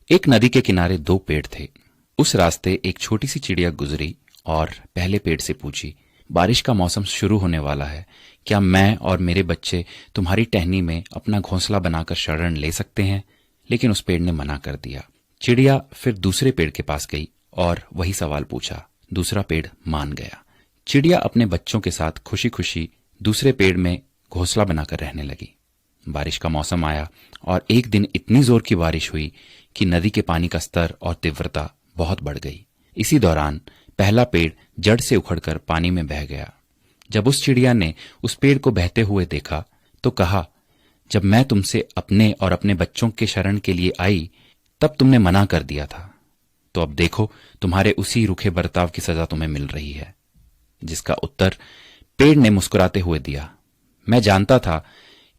एक नदी के किनारे दो पेड़ थे। उस रास्ते एक छोटी सी चिड़िया गुजरी और पहले पेड़ से पूछी, बारिश का मौसम शुरू होने वाला है, क्या मैं और मेरे बच्चे तुम्हारी टहनी में अपना घोंसला बनाकर शरण ले सकते हैं? लेकिन उस पेड़ ने मना कर दिया। चिड़िया फिर दूसरे पेड़ के पास गई और वही सवाल पूछा। दूसरा पेड़ मान गया। चिड़िया अपने बच्चों के साथ खुशी खुशी दूसरे पेड़ में घोंसला बनाकर रहने लगी। बारिश का मौसम आया और एक दिन इतनी जोर की बारिश हुई कि नदी के पानी का स्तर और तीव्रता बहुत बढ़ गई। इसी दौरान पहला पेड़ जड़ से उखड़कर पानी में बह गया। जब उस चिड़िया ने उस पेड़ को बहते हुए देखा तो कहा, जब मैं तुमसे अपने और अपने बच्चों के शरण के लिए आई तब तुमने मना कर दिया था, तो अब देखो तुम्हारे उसी रूखे बर्ताव की सजा तुम्हें मिल रही है। जिसका उत्तर पेड़ ने मुस्कुराते हुए दिया, मैं जानता था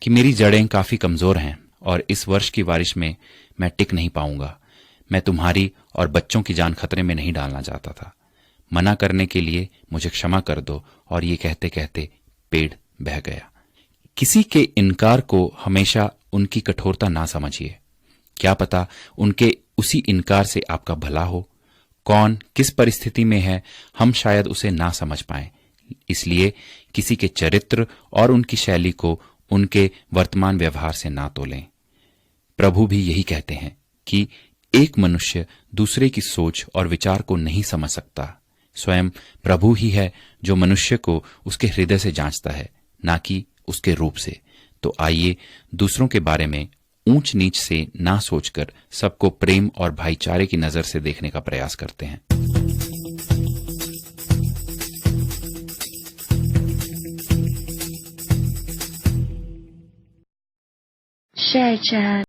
कि मेरी जड़ें काफी कमजोर हैं और इस वर्ष की बारिश में मैं टिक नहीं पाऊंगा। मैं तुम्हारी और बच्चों की जान खतरे में नहीं डालना चाहता था। मना करने के लिए मुझे क्षमा कर दो। और ये कहते कहते पेड़ बह गया। किसी के इनकार को हमेशा उनकी कठोरता ना समझिए। क्या पता उनके उसी इनकार से आपका भला हो। कौन किस परिस्थिति में है हम शायद उसे ना समझ पाए, इसलिए किसी के चरित्र और उनकी शैली को उनके वर्तमान व्यवहार से ना तोलें। प्रभु भी यही कहते हैं कि एक मनुष्य दूसरे की सोच और विचार को नहीं समझ सकता। स्वयं प्रभु ही है जो मनुष्य को उसके हृदय से जांचता है, ना कि उसके रूप से। तो आइए दूसरों के बारे में ऊंच नीच से ना सोचकर सबको प्रेम और भाईचारे की नजर से देखने का प्रयास करते हैं। Share chat.